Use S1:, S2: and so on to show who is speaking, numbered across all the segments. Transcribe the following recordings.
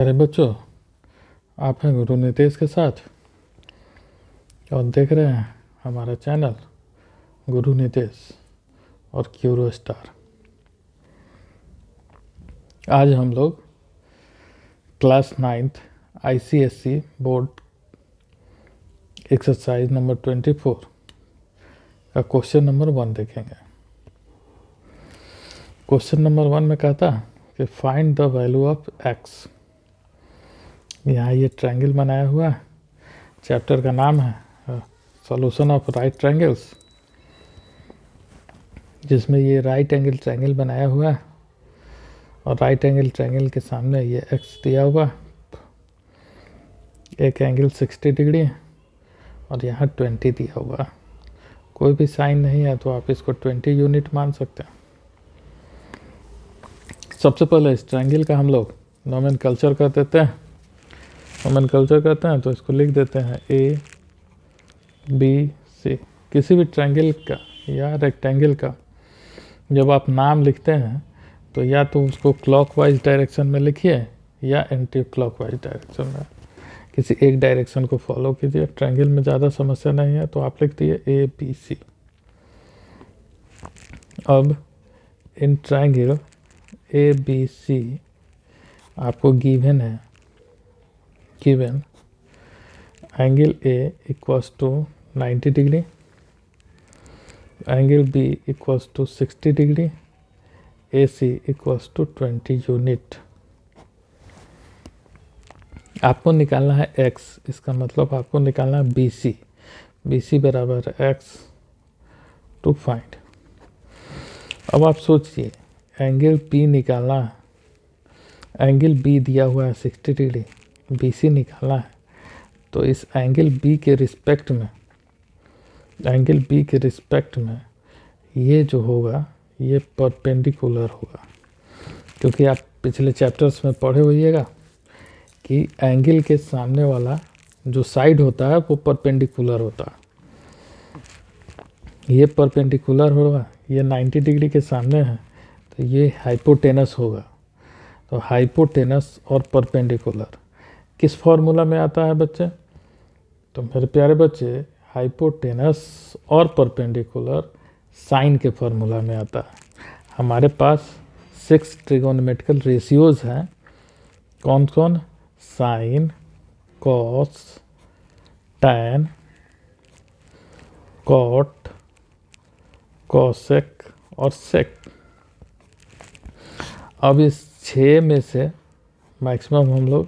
S1: अरे बच्चों, आप हैं गुरु नितेश के साथ और देख रहे हैं हमारा चैनल गुरु नितेश और क्यूरो स्टार। आज हम लोग class 9th ICSE board exercise number 24 का क्वेश्चन नंबर 1 देखेंगे। क्वेश्चन नंबर 1 में कहता कि find the value of x। यहाँ ये ट्रायंगल बनाया हुआ है, चैप्टर का नाम है सॉल्यूशन ऑफ राइट ट्रायंगल्स, जिसमें ये राइट एंगल ट्रायंगल बनाया हुआ है और राइट एंगल ट्रायंगल के सामने ये x दिया हुआ, एक एंगल 60 डिग्री और यहाँ 20 दिया हुआ। कोई भी साइन नहीं है तो आप इसको 20 यूनिट मान सकते हैं। सबसे पहले इस ट्रायंगल का हम लोग नोमेनकल्चर कर देते हैं। नोमेनकल्चर करते हैं तो इसको लिख देते हैं ABC। किसी भी ट्रायंगल का या रेक्टेंगल का जब आप नाम लिखते हैं तो या तो उसको क्लॉकवाइज डायरेक्शन में लिखिए या एंटी क्लॉकवाइज डायरेक्शन में, किसी एक डायरेक्शन को फॉलो कीजिए। ट्रायंगल में ज़्यादा समस्या नहीं है तो आप लिख दिए ABC। अब इन ट्रायंगल ABC आपको गिवन है, given angle A equals to 90 degree, angle B equals to 60 degree, AC equals to 20 unit. आपको निकालना है x, इसका मतलब आपको निकालना है BC। BC बराबर है x टू फाइंड। अब आप सोचिए एंगल P निकालना है, एंगल B दिया हुआ है 60 डिग्री, BC निकालना है तो इस एंगल B के रिस्पेक्ट में, एंगल B के रिस्पेक्ट में ये जो होगा ये परपेंडिकुलर होगा, क्योंकि आप पिछले चैप्टर्स में पढ़े होइएगा कि एंगल के सामने वाला जो साइड होता है वो परपेंडिकुलर होता है। ये परपेंडिकुलर होगा, ये 90 डिग्री के सामने है तो ये हाइपोटेनस होगा। तो हाइपोटेनस और परपेंडिकुलर किस फॉर्मूला में आता है बच्चे? तो मेरे प्यारे बच्चे, हाइपोटेनस और परपेंडिकुलर साइन के फॉर्मूला में आता है। हमारे पास 6 ट्रिगोनोमेट्रिकल रेशियोज हैं। कौन कौन? Sine, cos, tan, cot, cosec और सेक। अब इस 6 में से मैक्सिमम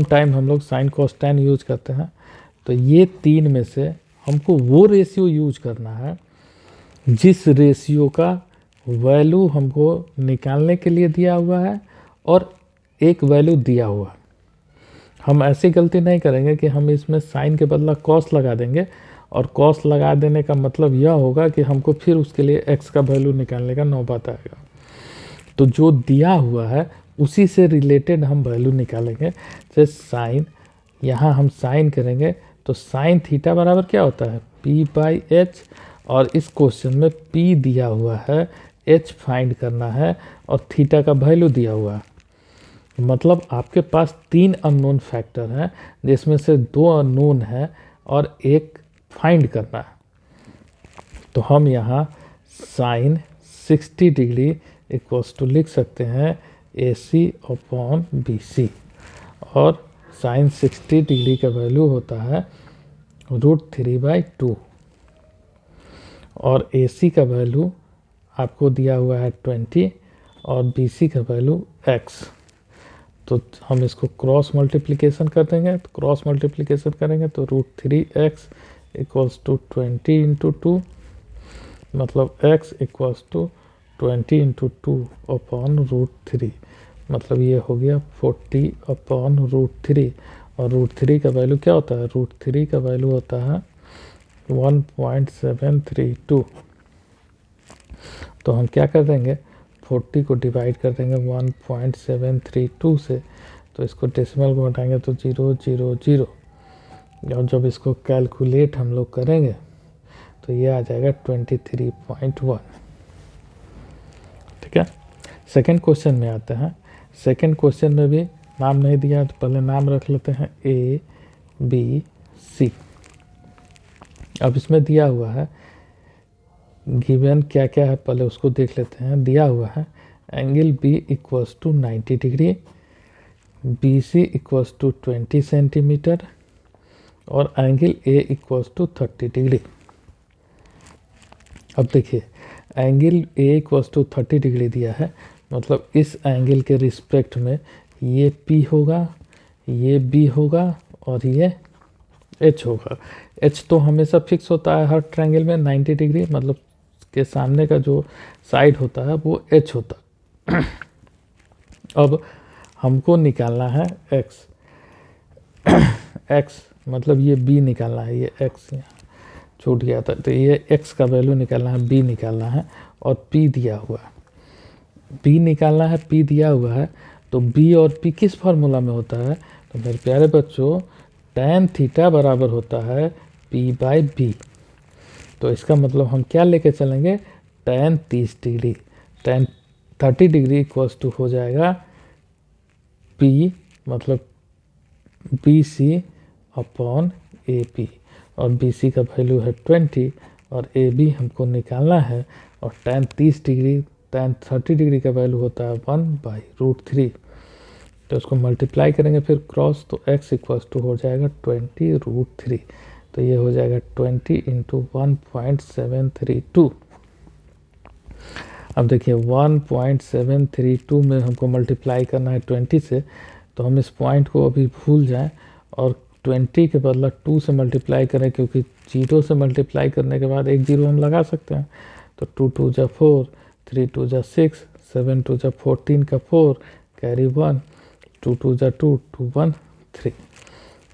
S1: टाइम हम लोग साइन कॉस टैन यूज करते हैं। तो ये 3 में से हमको वो रेशियो यूज करना है जिस रेशियो का वैल्यू हमको निकालने के लिए दिया हुआ है और एक वैल्यू दिया हुआ है। हम ऐसी गलती नहीं करेंगे कि हम इसमें साइन के बदला कॉस लगा देंगे और कॉस लगा देने का मतलब यह होगा कि हमको फिर उसके लिए x का वैल्यू निकालने का नौबत आएगा। तो जो दिया हुआ है उसी से रिलेटेड हम वैल्यू निकालेंगे। जैसे साइन, यहाँ हम साइन करेंगे तो साइन थीटा बराबर क्या होता है? P/H। और इस क्वेश्चन में P दिया हुआ है, H फाइंड करना है और थीटा का वैल्यू दिया हुआ है। मतलब आपके पास 3 अननोन फैक्टर हैं जिसमें से 2 अननोन है और एक फाइंड करना है। तो हम यहाँ साइन 60 डिग्री इक्वल्स टू लिख सकते हैं AC/BC और साइन 60 डिग्री का वैल्यू होता है √3/2 और AC का वैल्यू आपको दिया हुआ है 20 और BC का वैल्यू x। तो हम इसको क्रॉस मल्टीप्लिकेशन कर देंगे। तो क्रॉस मल्टीप्लिकेशन करेंगे तो √3x इक्वल्स टू 20 इंटू 2, मतलब x इक्वल्स टू 20 इंटू 2/√3, मतलब ये हो गया 40/√3। और √3 का वैल्यू क्या होता है? √3 का वैल्यू होता है 1.732। तो हम क्या कर देंगे? 40 को डिवाइड कर देंगे 1.732 से, तो इसको डेसिमल को हटाएंगे तो 000। और जब इसको कैलकुलेट हम लोग करेंगे तो ये आ जाएगा 23.1। ठीक है। सेकंड क्वेश्चन में आते हैं। सेकंड क्वेश्चन में भी नाम नहीं दिया तो पहले नाम रख लेते हैं ए बी सी। अब इसमें दिया हुआ है गिवन क्या क्या है पहले उसको देख लेते हैं। दिया हुआ है angle B equals to 90 degree, B C equals to 20 centimetre और angle A equals to 30 degree. अब देखिए angle A equals to 30 degree दिया है, मतलब इस एंगल के रिस्पेक्ट में ये P होगा, ये B होगा और ये H होगा। H तो हमेशा फिक्स होता है हर ट्रायंगल में 90 डिग्री, मतलब के सामने का जो साइड होता है वो H होता है। अब हमको निकालना है X। X मतलब ये B निकालना है, ये X यहाँ छूट गया था, तो ये X का वैल्यू निकालना है, B निकालना है और P दिया हुआ है। B निकालना है, P दिया हुआ है, तो B और P किस फार्मूला में होता है? तो मेरे प्यारे बच्चों tan थीटा बराबर होता है P/B। तो इसका मतलब हम क्या लेके चलेंगे? tan 30 degree, tan 30 degree equals to हो जाएगा P मतलब BC अपॉन AP, और BC का वैल्यू है 20 और AB हमको निकालना है, और tan 30 डिग्री tan 30 डिग्री का वैल्यू होता है 1/√3। तो उसको मल्टीप्लाई करेंगे फिर क्रॉस, तो x इक्वल्स टू हो जाएगा 20√3। तो ये हो जाएगा 20 × 1.732। अब देखिए 1.732 में हमको मल्टीप्लाई करना है 20 से, तो हम इस पॉइंट को अभी भूल जाएं और 20 के बदला 2 से मल्टीप्लाई करें, क्योंकि 0 से मल्टीप्लाई करने के बाद एक 0 हम लगा सकते हैं। तो 2 2 जा 4, 3 2 जा 6, 7 2 जा 14 का 4, कैरी 1, 2 2 जा 2, 2 1 3।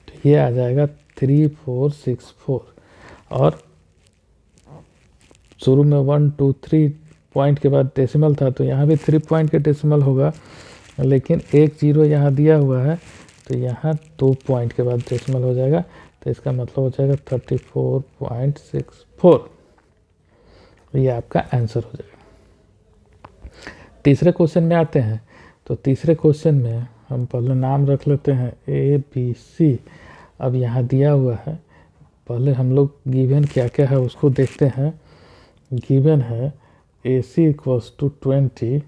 S1: तो ये आ जाएगा 3464। और शुरू में 1 2 3 पॉइंट के बाद डेसिमल था, तो यहाँ भी 3 पॉइंट के डेसिमल होगा, लेकिन एक 0 यहाँ दिया हुआ है, तो यहाँ 2 पॉइंट के बाद डेसिमल हो जाएगा। तो इसका मतलब हो जाएगा 34.64। ये आपका आंसर हो जाएगा। तीसरे क्वेश्चन में आते हैं। तो तीसरे क्वेश्चन में हम पहले नाम रख लेते हैं ABC। अब यहाँ दिया हुआ है, पहले हम लोग गिवन क्या क्या है उसको देखते हैं। गिवन है AC equals to 20,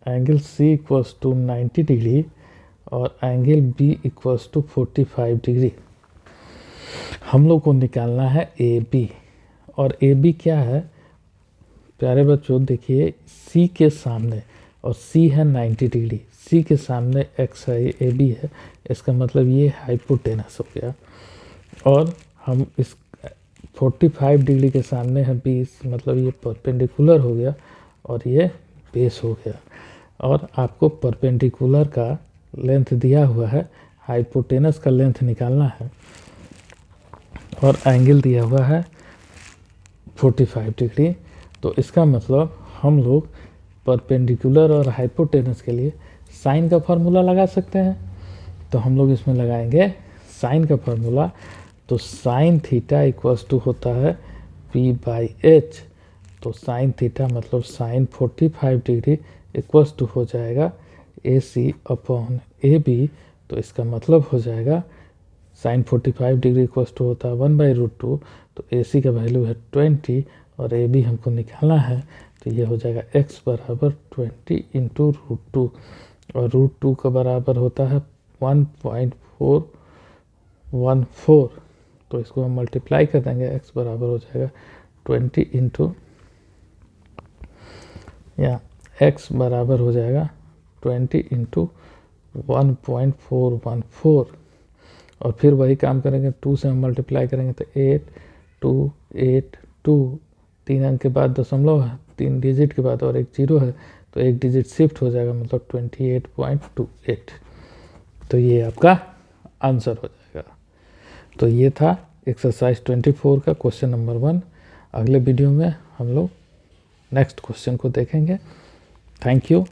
S1: angle C equals to 90 degree और angle B equals to 45 degree. हम लोग को निकालना है AB, और AB क्या है प्यारे बच्चों? देखिए C के सामने, और C है 90 डिग्री, C के सामने X है, ये AB है, इसका मतलब ये हाइपोटेनस हो गया। और हम इस 45 डिग्री के सामने है 20, मतलब ये परपेंडिकुलर हो गया और ये बेस हो गया। और आपको परपेंडिकुलर का लेंथ दिया हुआ है, हाइपोटेनस का लेंथ निकालना है, और एंगल दिया हुआ है 45 डिग्री। तो इसका मतलब हम लोग परपेंडिकुलर और हाइपोटेनस के लिए साइन का फार्मूला लगा सकते हैं। तो हम लोग इसमें लगाएंगे साइन का फार्मूला। तो साइन थीटा इक्वल्स टू होता है P/H। तो साइन थीटा मतलब साइन 45 डिग्री इक्वल्स टू हो जाएगा AC अपॉन AB। तो इसका मतलब हो जाएगा साइन 45 डिग्री इक्वल्स टू होता है 1/√2। तो AC का वैल्यू है 20 और AB हमको निकालना है, तो ये हो जाएगा x बराबर 20 × √2, और √2 का बराबर होता है 1.414। तो इसको हम मल्टीप्लाई कर देंगे, x बराबर हो जाएगा 20 × x बराबर हो जाएगा 20 × 1.414। और फिर वही काम करेंगे, 2 से हम मल्टीप्लाई करेंगे तो 8282, 3 अंक के बाद दशमलव है, 3 डिजिट के बाद और एक 0 है, तो एक डिजिट शिफ्ट हो जाएगा, मतलब 28.28। तो ये आपका आंसर हो जाएगा। तो ये था एक्सरसाइज 24 का क्वेश्चन नंबर 1। अगले वीडियो में हम लोग नेक्स्ट क्वेश्चन को देखेंगे। Thank you.